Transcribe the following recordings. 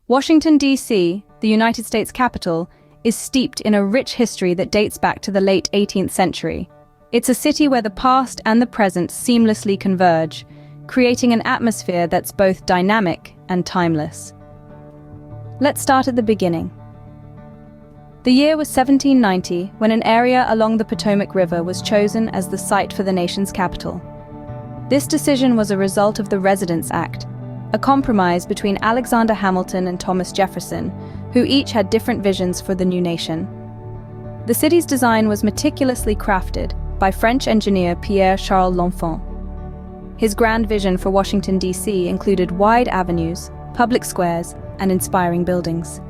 Washington, D.C., the United States capital, is steeped in a rich history that dates back to the late 18th century. It's a city where the past and the present seamlessly converge, creating an atmosphere that's both dynamic and timeless. Let's start at the beginning. The year was 1790, when an area along the Potomac River was chosen as the site for the nation's capital. This decision was a result of the Residence Act, a compromise between Alexander Hamilton and Thomas Jefferson, who each had different visions for the new nation. The city's design was meticulously crafted by French engineer Pierre-Charles L'Enfant. His grand vision for Washington, D.C. included wide avenues, public squares, and inspiring buildings.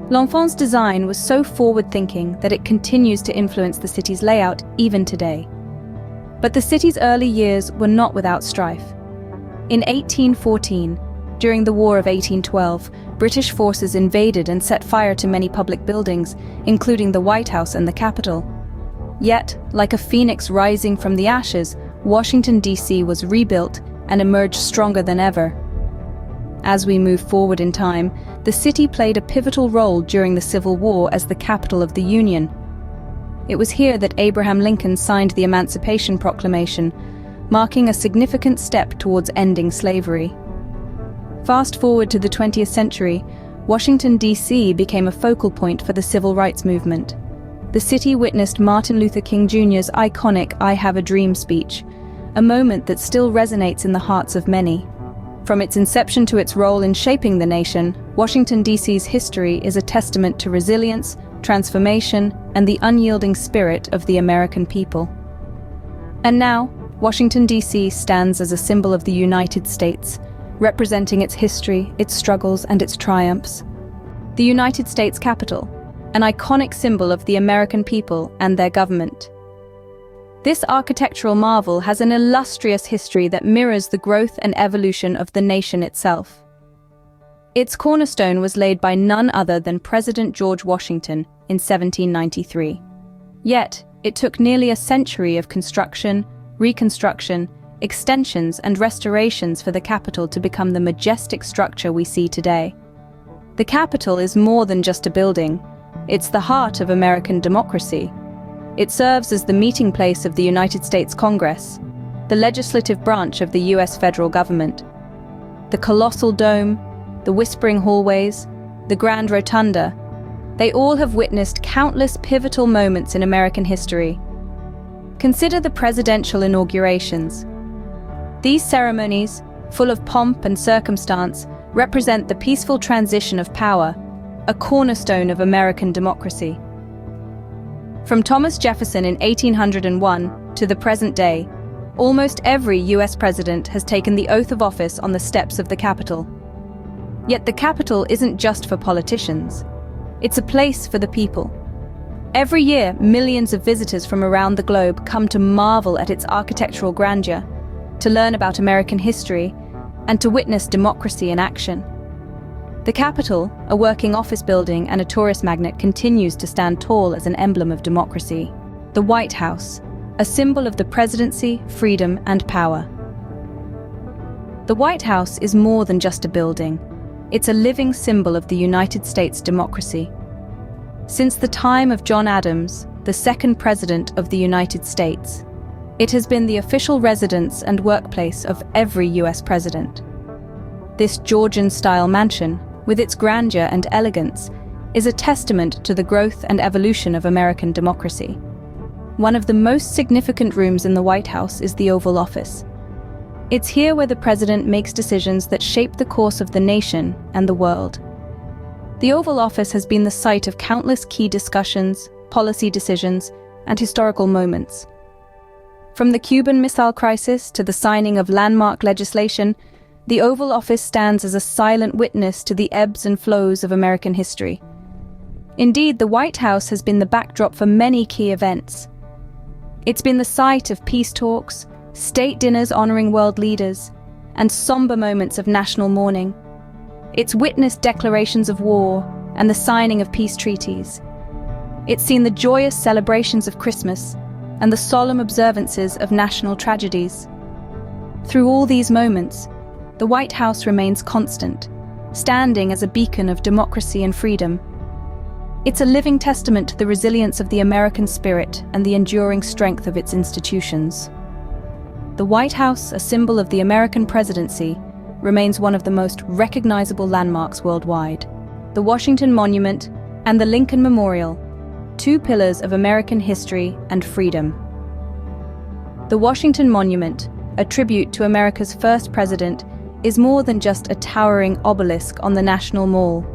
L'Enfant's design was so forward-thinking that it continues to influence the city's layout even today. But the city's early years were not without strife. In 1814, during the War of 1812, British forces invaded and set fire to many public buildings, including the White House and the Capitol. Yet, like a phoenix rising from the ashes, Washington, D.C. was rebuilt and emerged stronger than ever. As we move forward in time, the city played a pivotal role during the Civil War as the capital of the Union. It was here that Abraham Lincoln signed the Emancipation Proclamation, marking a significant step towards ending slavery. Fast forward to the 20th century, Washington, D.C. became a focal point for the civil rights movement. The city witnessed Martin Luther King Jr.'s iconic "I Have a Dream" speech, a moment that still resonates in the hearts of many. From its inception to its role in shaping the nation, Washington, D.C.'s history is a testament to resilience, transformation, and the unyielding spirit of the American people. And now, Washington, D.C. stands as a symbol of the United States, representing its history, its struggles, and its triumphs. The United States Capitol, an iconic symbol of the American people and their government. This architectural marvel has an illustrious history that mirrors the growth and evolution of the nation itself. Its cornerstone was laid by none other than President George Washington in 1793. Yet, it took nearly a century of construction, reconstruction, extensions, and restorations for the Capitol to become the majestic structure we see today. The Capitol is more than just a building. It's the heart of American democracy. It serves as the meeting place of the United States Congress, the legislative branch of the U.S. federal government. The colossal dome, the whispering hallways, the grand rotunda, they all have witnessed countless pivotal moments in American history. Consider the presidential inaugurations. These ceremonies, full of pomp and circumstance, represent the peaceful transition of power, a cornerstone of American democracy. From Thomas Jefferson in 1801 to the present day, almost every U.S. president has taken the oath of office on the steps of the Capitol. Yet the Capitol isn't just for politicians. It's a place for the people. Every year, millions of visitors from around the globe come to marvel at its architectural grandeur, to learn about American history, and to witness democracy in action. The Capitol, a working office building and a tourist magnet, continues to stand tall as an emblem of democracy. The White House, a symbol of the presidency, freedom, and power. The White House is more than just a building. It's a living symbol of the United States democracy. Since the time of John Adams, the second president of the United States, it has been the official residence and workplace of every U.S. president. This Georgian-style mansion, with its grandeur and elegance, is a testament to the growth and evolution of American democracy. One of the most significant rooms in the White House is the Oval Office. It's here where the president makes decisions that shape the course of the nation and the world. The Oval Office has been the site of countless key discussions, policy decisions, and historical moments. From the Cuban Missile Crisis to the signing of landmark legislation, the Oval Office stands as a silent witness to the ebbs and flows of American history. Indeed, the White House has been the backdrop for many key events. It's been the site of peace talks, state dinners honoring world leaders, and somber moments of national mourning. It's witnessed declarations of war and the signing of peace treaties. It's seen the joyous celebrations of Christmas and the solemn observances of national tragedies. Through all these moments, the White House remains constant, standing as a beacon of democracy and freedom. It's a living testament to the resilience of the American spirit and the enduring strength of its institutions. The White House, a symbol of the American presidency, remains one of the most recognizable landmarks worldwide. The Washington Monument and the Lincoln Memorial, two pillars of American history and freedom. The Washington Monument, a tribute to America's first president, is more than just a towering obelisk on the National Mall.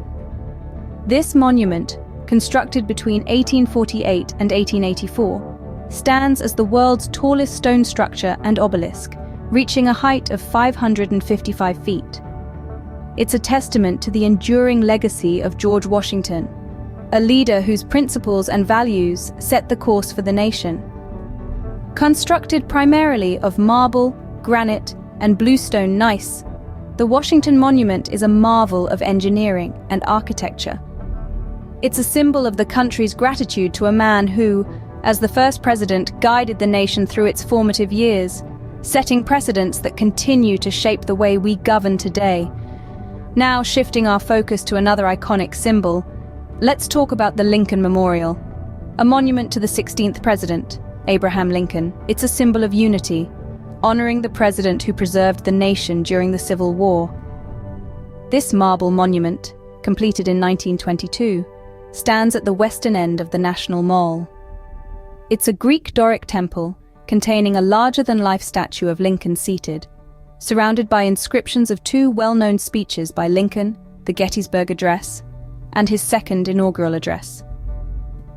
This monument, constructed between 1848 and 1884, stands as the world's tallest stone structure and obelisk, reaching a height of 555 feet. It's a testament to the enduring legacy of George Washington, a leader whose principles and values set the course for the nation. Constructed primarily of marble, granite, and bluestone gneiss, the Washington Monument is a marvel of engineering and architecture. It's a symbol of the country's gratitude to a man who, as the first president, guided the nation through its formative years, setting precedents that continue to shape the way we govern today. Now, shifting our focus to another iconic symbol, let's talk about the Lincoln Memorial, a monument to the 16th president, Abraham Lincoln. It's a symbol of unity, honoring the president who preserved the nation during the Civil War. This marble monument, completed in 1922, stands at the western end of the National Mall. It's a Greek Doric temple containing a larger-than-life statue of Lincoln seated, surrounded by inscriptions of two well-known speeches by Lincoln, the Gettysburg Address, and his second inaugural address.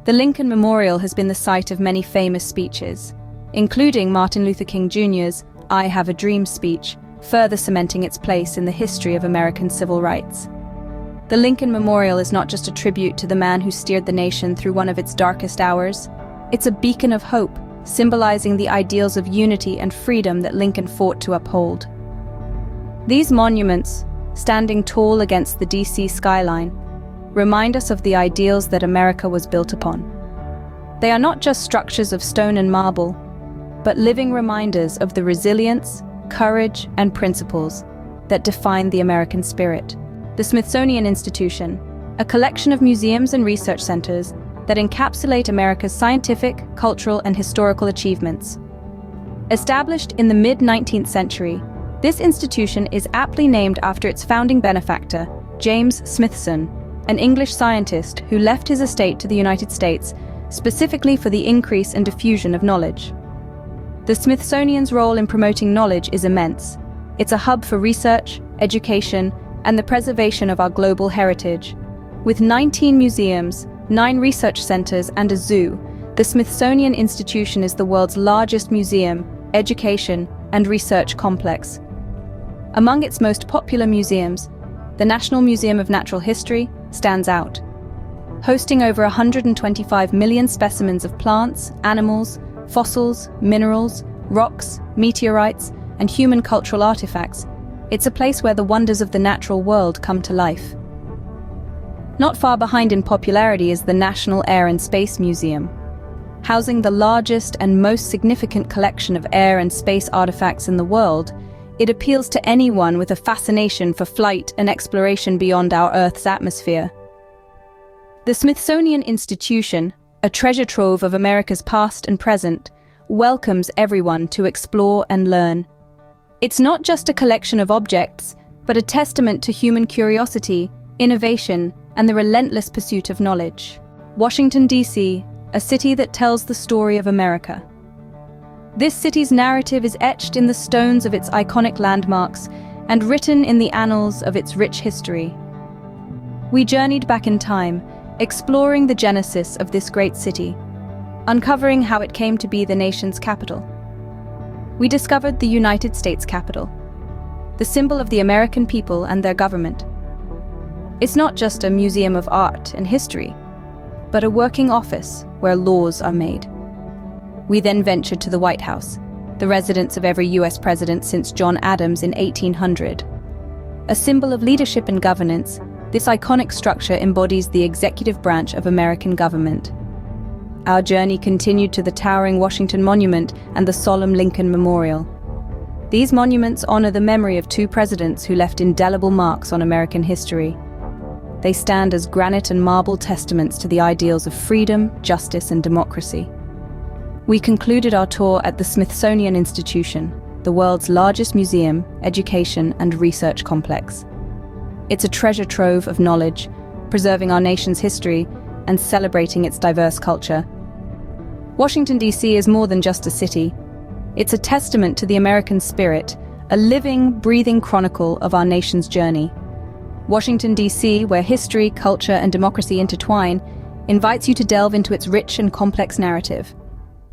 The Lincoln Memorial has been the site of many famous speeches, including Martin Luther King Jr.'s "I Have a Dream" speech, further cementing its place in the history of American civil rights. The Lincoln Memorial is not just a tribute to the man who steered the nation through one of its darkest hours. It's a beacon of hope, symbolizing the ideals of unity and freedom that Lincoln fought to uphold. These monuments, standing tall against the D.C. skyline, remind us of the ideals that America was built upon. They are not just structures of stone and marble, but living reminders of the resilience, courage, and principles that define the American spirit. The Smithsonian Institution, a collection of museums and research centers that encapsulate America's scientific, cultural, and historical achievements. Established in the mid-19th century, this institution is aptly named after its founding benefactor, James Smithson, an English scientist who left his estate to the United States specifically for the increase and diffusion of knowledge. The Smithsonian's role in promoting knowledge is immense. It's a hub for research, education, and the preservation of our global heritage. With 19 museums, 9 research centers, and a zoo, the Smithsonian Institution is the world's largest museum, education, and research complex. Among its most popular museums, the National Museum of Natural History stands out, hosting over 125 million specimens of plants, animals, fossils, minerals, rocks, meteorites, and human cultural artifacts. It's a place where the wonders of the natural world come to life. Not far behind in popularity is the National Air and Space Museum. Housing the largest and most significant collection of air and space artifacts in the world, it appeals to anyone with a fascination for flight and exploration beyond our Earth's atmosphere. The Smithsonian Institution, a treasure trove of America's past and present, welcomes everyone to explore and learn. It's not just a collection of objects, but a testament to human curiosity, innovation, and the relentless pursuit of knowledge. Washington, D.C., a city that tells the story of America. This city's narrative is etched in the stones of its iconic landmarks and written in the annals of its rich history. We journeyed back in time, exploring the genesis of this great city, uncovering how it came to be the nation's capital. We discovered the United States Capitol, the symbol of the American people and their government. It's not just a museum of art and history, but a working office where laws are made. We then ventured to the White House, the residence of every US president since John Adams in 1800. A symbol of leadership and governance, this iconic structure embodies the executive branch of American government. Our journey continued to the towering Washington Monument and the solemn Lincoln Memorial. These monuments honor the memory of two presidents who left indelible marks on American history. They stand as granite and marble testaments to the ideals of freedom, justice, and democracy. We concluded our tour at the Smithsonian Institution, the world's largest museum, education, and research complex. It's a treasure trove of knowledge, preserving our nation's history and celebrating its diverse culture. Washington, D.C. is more than just a city. It's a testament to the American spirit, a living, breathing chronicle of our nation's journey. Washington, D.C., where history, culture, and democracy intertwine, invites you to delve into its rich and complex narrative.